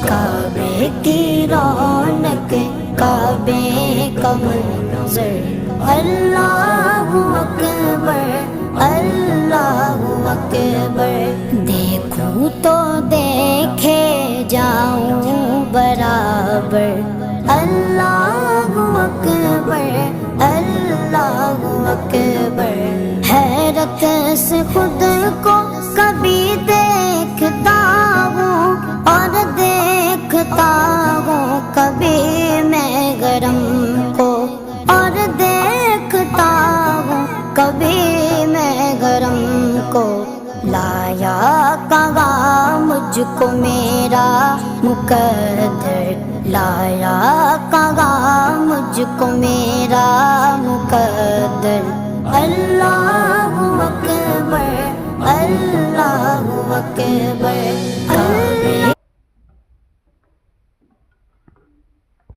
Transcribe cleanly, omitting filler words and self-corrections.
کعبے کی رونق کعبے کا منظر اللہ اکبر اللہ اکبر دیکھوں تو دیکھے جاؤں برابر اللہ اکبر اللہ اکبر حیرت سے خود کو کبھی دیکھتا ہوں اور دیکھتا ہوں کبھی میں گرم کو اور دیکھتا ہوں کبھی میں گرم کو لایا کہاں مجھ کو میرا مقدر لایا کہاں مجھ کو میرا مقدر اللہ اکبر اللہ اکبر کعبے